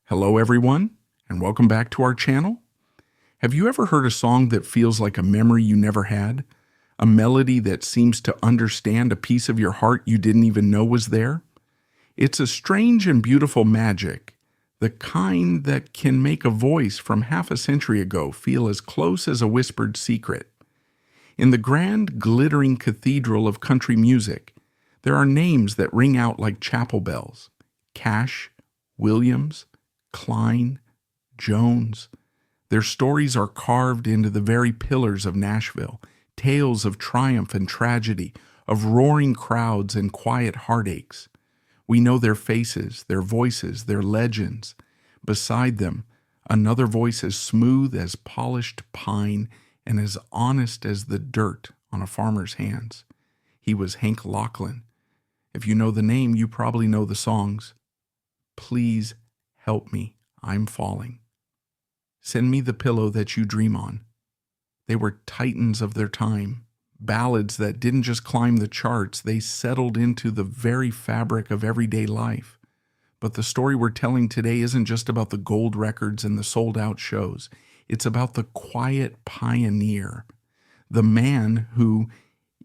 Hello everyone, and welcome back to our channel. Have you ever heard a song that feels like a memory you never had? A melody that seems to understand a piece of your heart you didn't even know was there? It's a strange and beautiful magic, the kind that can make a voice from half a century ago feel as close as a whispered secret. In the grand, glittering cathedral of country music, there are names that ring out like chapel bells. Cash, Williams, Klein, Jones. Their stories are carved into the very pillars of Nashville, tales of triumph and tragedy, of roaring crowds and quiet heartaches. We know their faces, their voices, their legends. Beside them, another voice as smooth as polished pine and as honest as the dirt on a farmer's hands. He was Hank Locklin. If you know the name, you probably know the songs. Please help me, I'm falling. Send me the pillow that you dream on. They were titans of their time, ballads that didn't just climb the charts, they settled into the very fabric of everyday life. But the story we're telling today isn't just about the gold records and the sold-out shows. It's about the quiet pioneer, the man who,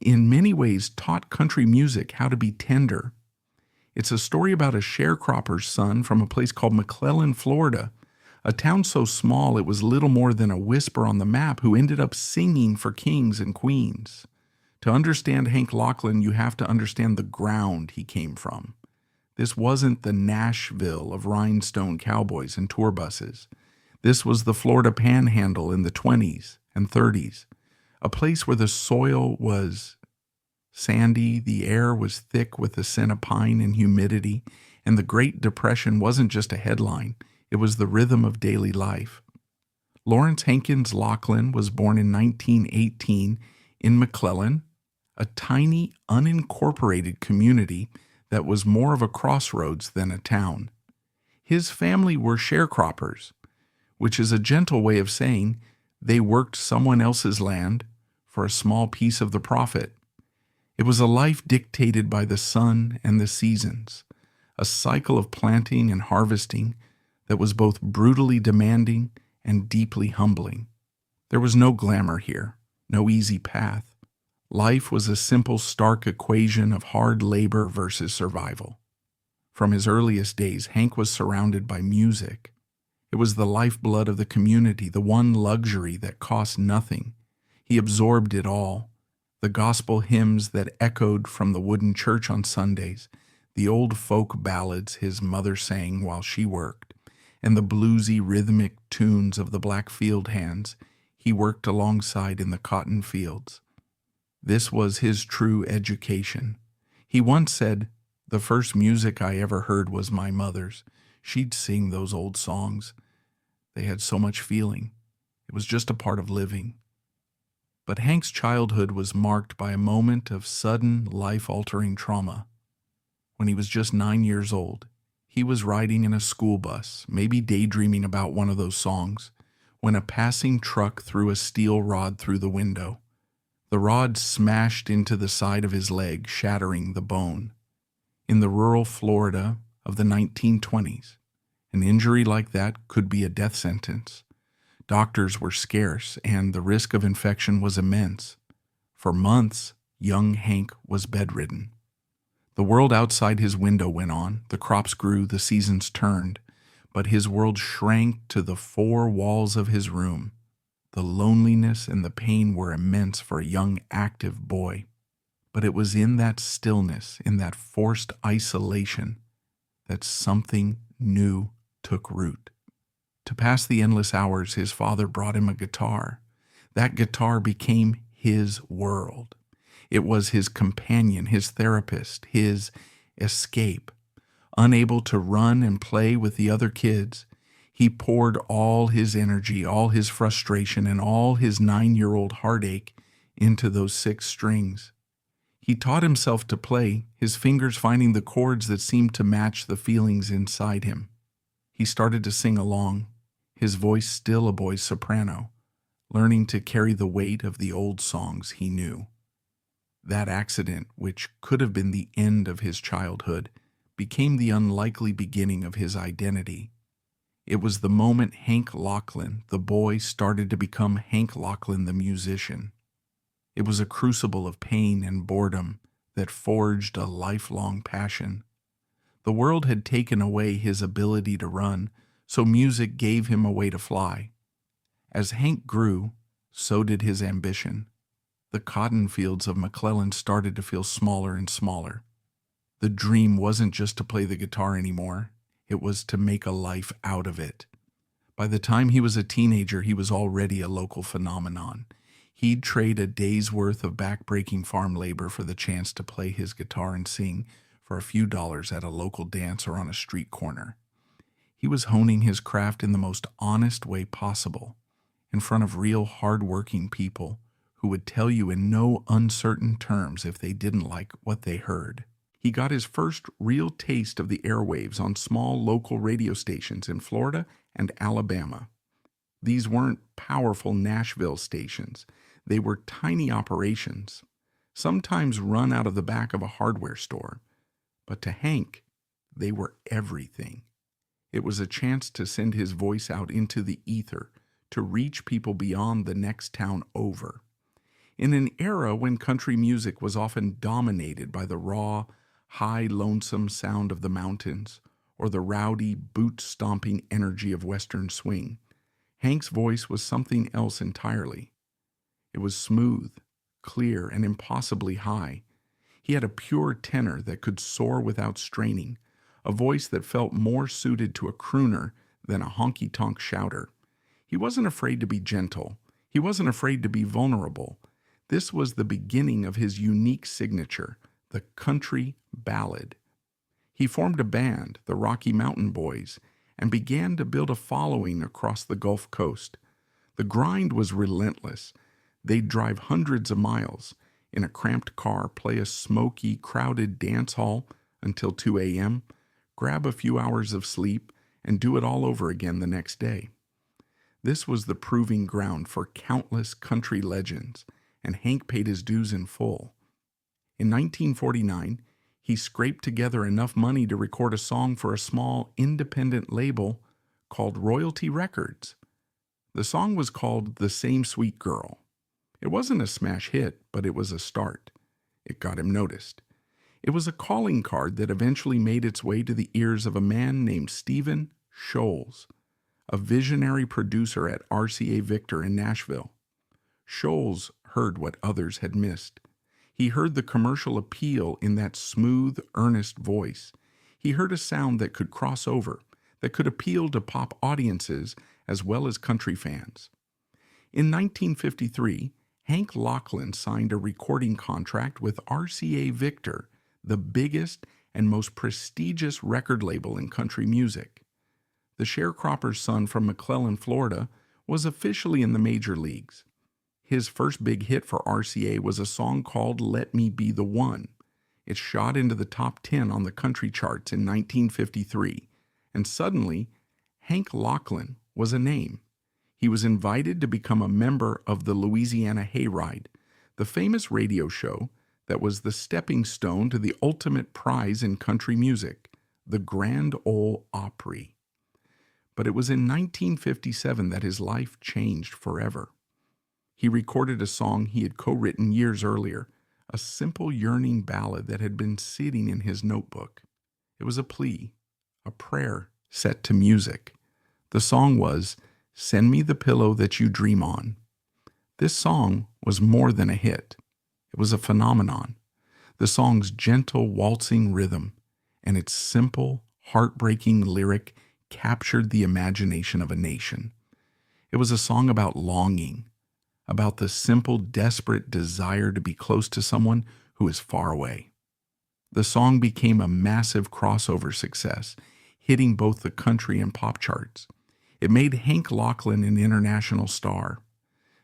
in many ways, taught country music how to be tender. It's a story about a sharecropper's son from a place called McClellan, Florida, a town so small it was little more than a whisper on the map, who ended up singing for kings and queens. To understand Hank Locklin, you have to understand the ground he came from. This wasn't the Nashville of rhinestone cowboys and tour buses. This was the Florida Panhandle in the 20s and 30s, a place where the soil was sandy, the air was thick with the scent of pine and humidity, and the Great Depression wasn't just a headline, it was the rhythm of daily life. Lawrence Hankins Locklin was born in 1918 in McClellan, a tiny, unincorporated community that was more of a crossroads than a town. His family were sharecroppers, which is a gentle way of saying they worked someone else's land for a small piece of the profit. It was a life dictated by the sun and the seasons, a cycle of planting and harvesting that was both brutally demanding and deeply humbling. There was no glamour here, no easy path. Life was a simple, stark equation of hard labor versus survival. From his earliest days, Hank was surrounded by music. It was the lifeblood of the community, the one luxury that cost nothing. He absorbed it all. The gospel hymns that echoed from the wooden church on Sundays, the old folk ballads his mother sang while she worked, and the bluesy rhythmic tunes of the black field hands he worked alongside in the cotton fields. This was his true education. He once said, "The first music I ever heard was my mother's. She'd sing those old songs. They had so much feeling. It was just a part of living." But Hank's childhood was marked by a moment of sudden, life-altering trauma. When he was just 9 years old, he was riding in a school bus, maybe daydreaming about one of those songs, when a passing truck threw a steel rod through the window. The rod smashed into the side of his leg, shattering the bone. In the rural Florida of the 1920s, an injury like that could be a death sentence. Doctors were scarce, and the risk of infection was immense. For months, young Hank was bedridden. The world outside his window went on, the crops grew, the seasons turned, but his world shrank to the four walls of his room. The loneliness and the pain were immense for a young, active boy. But it was in that stillness, in that forced isolation, that something new took root. To pass the endless hours, his father brought him a guitar. That guitar became his world. It was his companion, his therapist, his escape. Unable to run and play with the other kids, he poured all his energy, all his frustration, and all his 9-year-old heartache into those 6 strings. He taught himself to play, his fingers finding the chords that seemed to match the feelings inside him. He started to sing along, his voice still a boy's soprano, learning to carry the weight of the old songs he knew. That accident, which could have been the end of his childhood, became the unlikely beginning of his identity. It was the moment Hank Locklin, the boy, started to become Hank Locklin, the musician. It was a crucible of pain and boredom that forged a lifelong passion. The world had taken away his ability to run, so music gave him a way to fly. As Hank grew, so did his ambition. The cotton fields of McClellan started to feel smaller and smaller. The dream wasn't just to play the guitar anymore, it was to make a life out of it. By the time he was a teenager, he was already a local phenomenon. He'd trade a day's worth of back-breaking farm labor for the chance to play his guitar and sing for a few dollars at a local dance or on a street corner. He was honing his craft in the most honest way possible, in front of real hard-working people who would tell you in no uncertain terms if they didn't like what they heard. He got his first real taste of the airwaves on small local radio stations in Florida and Alabama. These weren't powerful Nashville stations. They were tiny operations, sometimes run out of the back of a hardware store. But to Hank, they were everything. It was a chance to send his voice out into the ether, to reach people beyond the next town over. In an era when country music was often dominated by the raw, high, lonesome sound of the mountains or the rowdy, boot-stomping energy of Western swing, Hank's voice was something else entirely. It was smooth, clear, and impossibly high. He had a pure tenor that could soar without straining, a voice that felt more suited to a crooner than a honky-tonk shouter. He wasn't afraid to be gentle. He wasn't afraid to be vulnerable. This was the beginning of his unique signature, the country ballad. He formed a band, the Rocky Mountain Boys, and began to build a following across the Gulf Coast. The grind was relentless. They'd drive hundreds of miles in a cramped car, play a smoky, crowded dance hall until 2 a.m., grab a few hours of sleep, and do it all over again the next day. This was the proving ground for countless country legends, and Hank paid his dues in full. In 1949, he scraped together enough money to record a song for a small independent label called Royalty Records. The song was called The Same Sweet Girl. It wasn't a smash hit, but it was a start. It got him noticed. It was a calling card that eventually made its way to the ears of a man named Stephen Scholes, a visionary producer at RCA Victor in Nashville. Scholes heard what others had missed. He heard the commercial appeal in that smooth, earnest voice. He heard a sound that could cross over, that could appeal to pop audiences as well as country fans. In 1953, Hank Locklin signed a recording contract with RCA Victor, the biggest and most prestigious record label in country music. The sharecropper's son from McClellan, Florida, was officially in the major leagues. His first big hit for RCA was a song called Let Me Be the One. It shot into the top 10 on the country charts in 1953, and suddenly, Hank Locklin was a name. He was invited to become a member of the Louisiana Hayride, the famous radio show that was the stepping stone to the ultimate prize in country music, the Grand Ole Opry. But it was in 1957 that his life changed forever. He recorded a song he had co-written years earlier, a simple yearning ballad that had been sitting in his notebook. It was a plea, a prayer set to music. The song was, "Send Me the Pillow That You Dream On." This song was more than a hit. It was a phenomenon. The song's gentle waltzing rhythm and its simple, heartbreaking lyric captured the imagination of a nation. It was a song about longing, about the simple, desperate desire to be close to someone who is far away. The song became a massive crossover success, hitting both the country and pop charts. It made Hank Locklin an international star.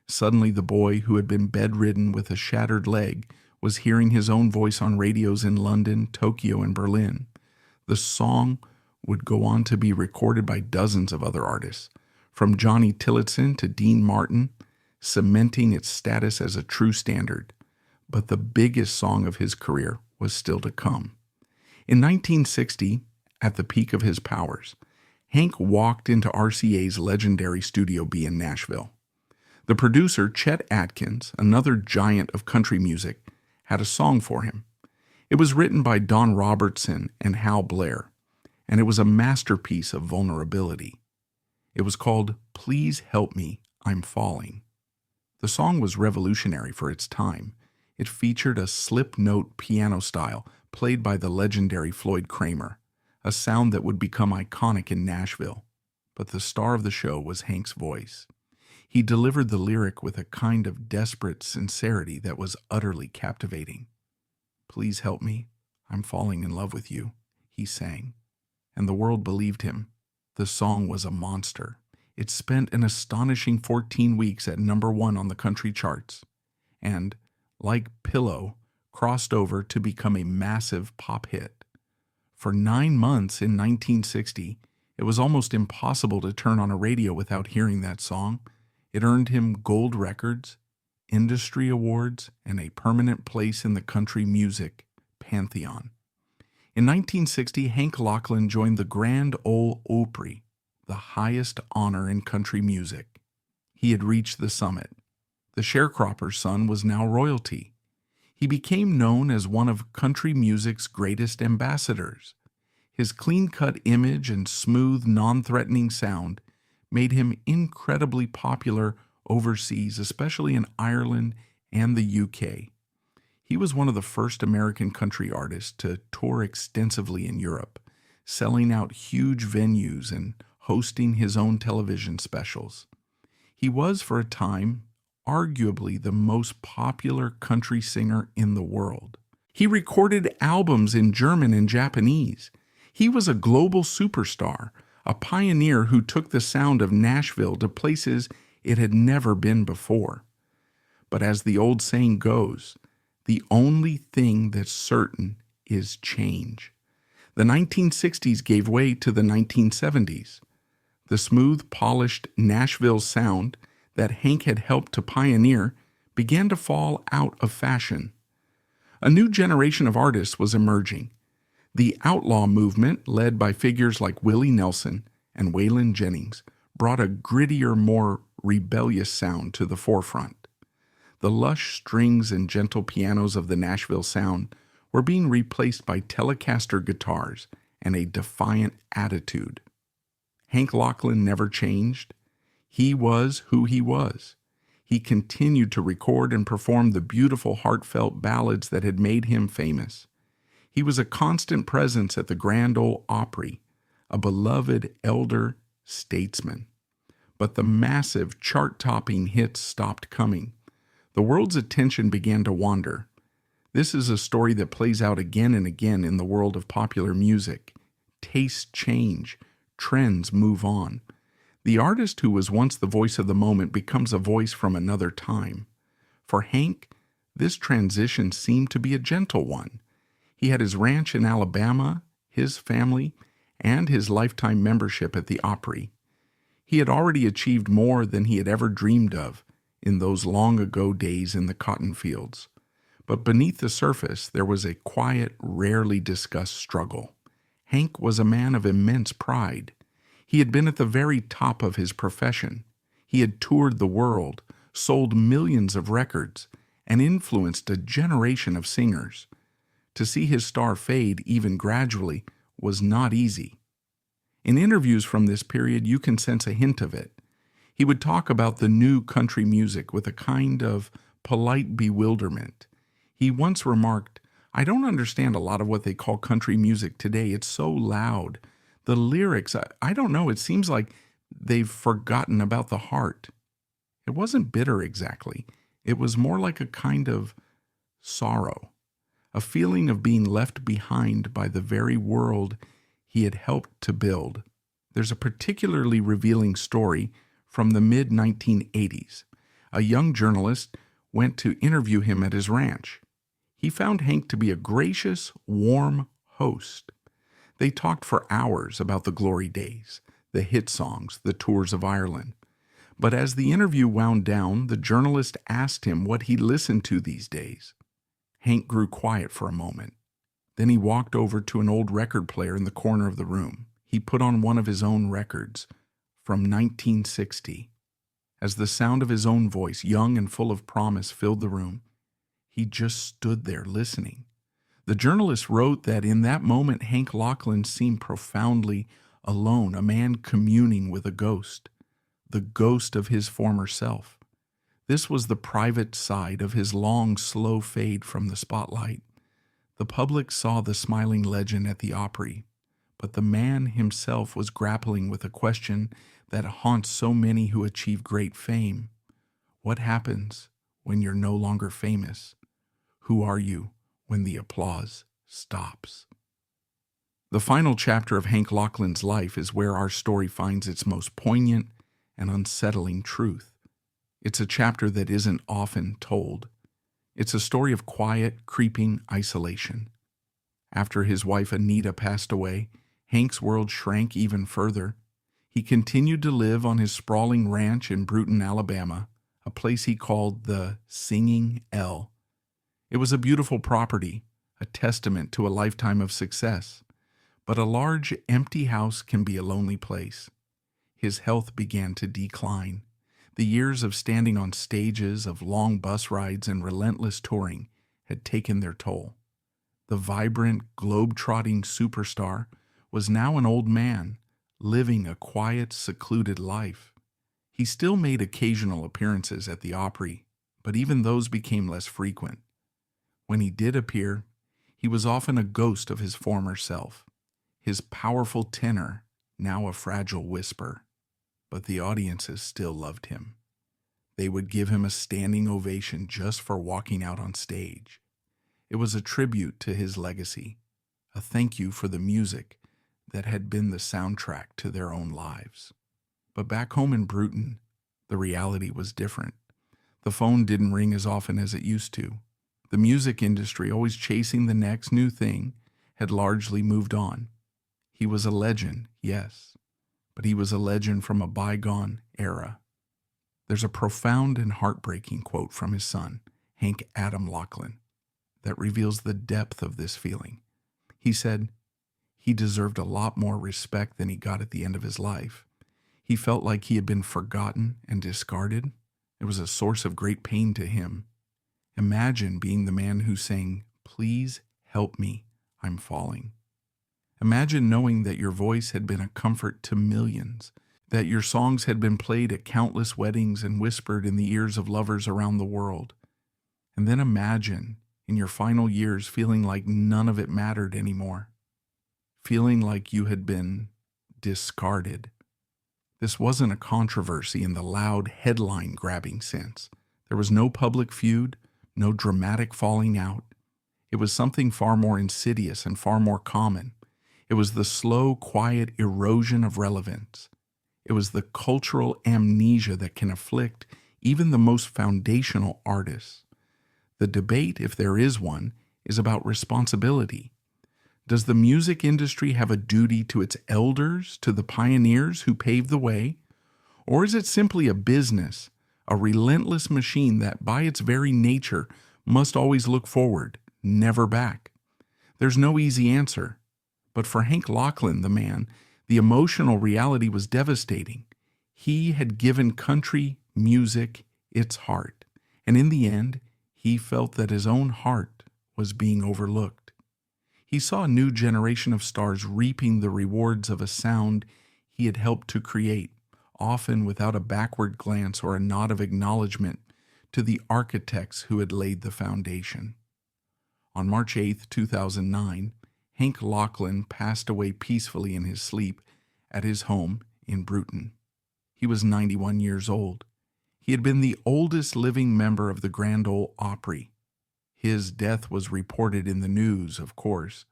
Suddenly, the boy who had been bedridden with a shattered leg was hearing his own voice on radios in London, Tokyo, and Berlin. The song would go on to be recorded by dozens of other artists, from Johnny Tillotson to Dean Martin, cementing its status as a true standard. But the biggest song of his career was still to come. In 1960, at the peak of his powers, Hank walked into RCA's legendary Studio B in Nashville. The producer, Chet Atkins, another giant of country music, had a song for him. It was written by Don Robertson and Hal Blair, and it was a masterpiece of vulnerability. It was called Please Help Me, I'm Falling. The song was revolutionary for its time. It featured a slip note piano style played by the legendary Floyd Kramer, a sound that would become iconic in Nashville. But the star of the show was Hank's voice. He delivered the lyric with a kind of desperate sincerity that was utterly captivating. Please help me, I'm falling in love with you, he sang. And the world believed him. The song was a monster. It spent an astonishing 14 weeks at #1 on the country charts, and, like Pillow, crossed over to become a massive pop hit. For 9 months in 1960, it was almost impossible to turn on a radio without hearing that song. It earned him gold records, industry awards, and a permanent place in the country music pantheon. In 1960, Hank Locklin joined the Grand Ole Opry, the highest honor in country music. He had reached the summit. The sharecropper's son was now royalty. He became known as one of country music's greatest ambassadors. His clean-cut image and smooth, non-threatening sound made him incredibly popular overseas, especially in Ireland and the UK. He was one of the first American country artists to tour extensively in Europe, selling out huge venues and hosting his own television specials. He was, for a time, arguably the most popular country singer in the world. He recorded albums in German and Japanese. He was a global superstar, a pioneer who took the sound of Nashville to places it had never been before. But as the old saying goes, the only thing that's certain is change. The 1960s gave way to the 1970s. The smooth, polished Nashville sound that Hank had helped to pioneer began to fall out of fashion. A new generation of artists was emerging. The outlaw movement, led by figures like Willie Nelson and Waylon Jennings, brought a grittier, more rebellious sound to the forefront. The lush strings and gentle pianos of the Nashville sound were being replaced by Telecaster guitars and a defiant attitude. Hank Locklin never changed. He was who he was. He continued to record and perform the beautiful, heartfelt ballads that had made him famous. He was a constant presence at the Grand Ole Opry, a beloved elder statesman. But the massive, chart-topping hits stopped coming. The world's attention began to wander. This is a story that plays out again and again in the world of popular music. Tastes change, trends move on. The artist who was once the voice of the moment becomes a voice from another time. For Hank, this transition seemed to be a gentle one. He had his ranch in Alabama, his family, and his lifetime membership at the Opry. He had already achieved more than he had ever dreamed of in those long-ago days in the cotton fields. But beneath the surface, there was a quiet, rarely discussed struggle. Hank was a man of immense pride. He had been at the very top of his profession. He had toured the world, sold millions of records, and influenced a generation of singers. To see his star fade, even gradually, was not easy. In interviews from this period, you can sense a hint of it. He would talk about the new country music with a kind of polite bewilderment. He once remarked, "I don't understand a lot of what they call country music today. It's so loud. The lyrics, I don't know, it seems like they've forgotten about the heart." It wasn't bitter exactly. It was more like a kind of sorrow, a feeling of being left behind by the very world he had helped to build. There's a particularly revealing story from the mid-1980s. A young journalist went to interview him at his ranch. He found Hank to be a gracious, warm host. They talked for hours about the glory days, the hit songs, the tours of Ireland. But as the interview wound down, the journalist asked him what he listened to these days. Hank grew quiet for a moment. Then he walked over to an old record player in the corner of the room. he put on one of his own records from 1960. As the sound of his own voice, young and full of promise, filled the room, he just stood there listening. The journalist wrote that in that moment, Hank Locklin seemed profoundly alone, a man communing with a ghost, the ghost of his former self. This was the private side of his long, slow fade from the spotlight. The public saw the smiling legend at the Opry, but the man himself was grappling with a question that haunts so many who achieve great fame. What happens when you're no longer famous? Who are you when the applause stops? The final chapter of Hank Locklin's life is where our story finds its most poignant and unsettling truth. It's a chapter that isn't often told. It's a story of quiet, creeping isolation. After his wife Anita passed away, Hank's world shrank even further. He continued to live on his sprawling ranch in Bruton, Alabama, a place he called the Singing L. It was a beautiful property, a testament to a lifetime of success. But a large, empty house can be a lonely place. His health began to decline. The years of standing on stages, of long bus rides, and relentless touring had taken their toll. The vibrant, globe-trotting superstar was now an old man, living a quiet, secluded life. He still made occasional appearances at the Opry, but even those became less frequent. When he did appear, he was often a ghost of his former self, his powerful tenor now a fragile whisper. But the audiences still loved him. They would give him a standing ovation just for walking out on stage. It was a tribute to his legacy, a thank you for the music that had been the soundtrack to their own lives. But back home in Bruton, the reality was different. The phone didn't ring as often as it used to. The music industry, always chasing the next new thing, had largely moved on. He was a legend, yes, but he was a legend from a bygone era. There's a profound and heartbreaking quote from his son, Hank Adam Locklin, that reveals the depth of this feeling. He said, he deserved a lot more respect than he got at the end of his life. He felt like he had been forgotten and discarded. It was a source of great pain to him. Imagine being the man who sang, "Please help me, I'm falling." Imagine knowing that your voice had been a comfort to millions, that your songs had been played at countless weddings and whispered in the ears of lovers around the world. And then imagine, in your final years, feeling like none of it mattered anymore, feeling like you had been discarded. This wasn't a controversy in the loud, headline-grabbing sense. There was no public feud, no dramatic falling out. It was something far more insidious and far more common. It was the slow, quiet erosion of relevance. It was the cultural amnesia that can afflict even the most foundational artists. The debate, if there is one, is about responsibility. Does the music industry have a duty to its elders, to the pioneers who paved the way? Or is it simply a business, a relentless machine that by its very nature must always look forward, never back? There's no easy answer. But for Hank Locklin, the man, the emotional reality was devastating. He had given country music its heart, and in the end, he felt that his own heart was being overlooked. He saw a new generation of stars reaping the rewards of a sound he had helped to create, often without a backward glance or a nod of acknowledgement to the architects who had laid the foundation. On March 8, 2009, Hank Locklin passed away peacefully in his sleep at his home in Bruton. He was 91 years old. He had been the oldest living member of the Grand Ole Opry. His death was reported in the news, of course.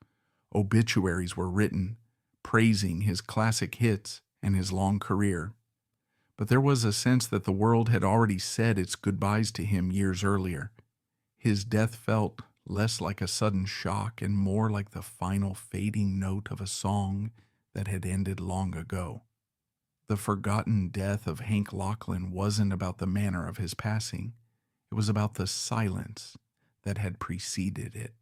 Obituaries were written, praising his classic hits and his long career. But there was a sense that the world had already said its goodbyes to him years earlier. His death felt less like a sudden shock and more like the final fading note of a song that had ended long ago. The forgotten death of Hank Locklin wasn't about the manner of his passing. It was about the silence that had preceded it.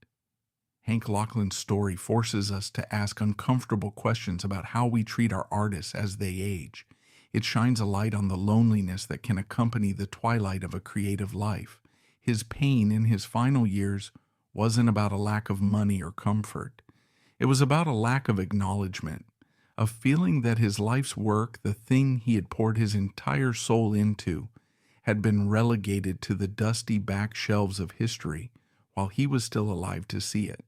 Hank Locklin's story forces us to ask uncomfortable questions about how we treat our artists as they age. It shines a light on the loneliness that can accompany the twilight of a creative life. His pain in his final years wasn't about a lack of money or comfort. It was about a lack of acknowledgement, a feeling that his life's work, the thing he had poured his entire soul into, had been relegated to the dusty back shelves of history while he was still alive to see it.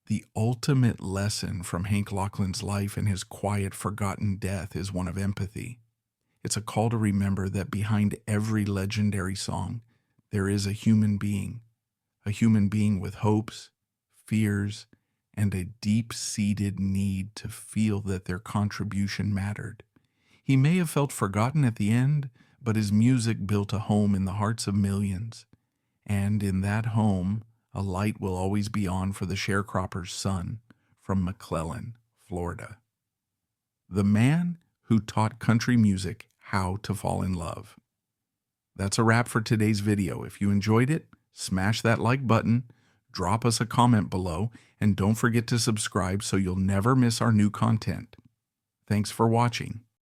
The ultimate lesson from Hank Locklin's life and his quiet, forgotten death is one of empathy. It's a call to remember that behind every legendary song, there is a human being with hopes, fears, and a deep-seated need to feel that their contribution mattered. He may have felt forgotten at the end, but his music built a home in the hearts of millions. And in that home, a light will always be on for the sharecropper's son from McClellan, Florida. The man who taught country music how to fall in love. That's a wrap for today's video. If you enjoyed it, smash that like button, drop us a comment below, and don't forget to subscribe so you'll never miss our new content. Thanks for watching.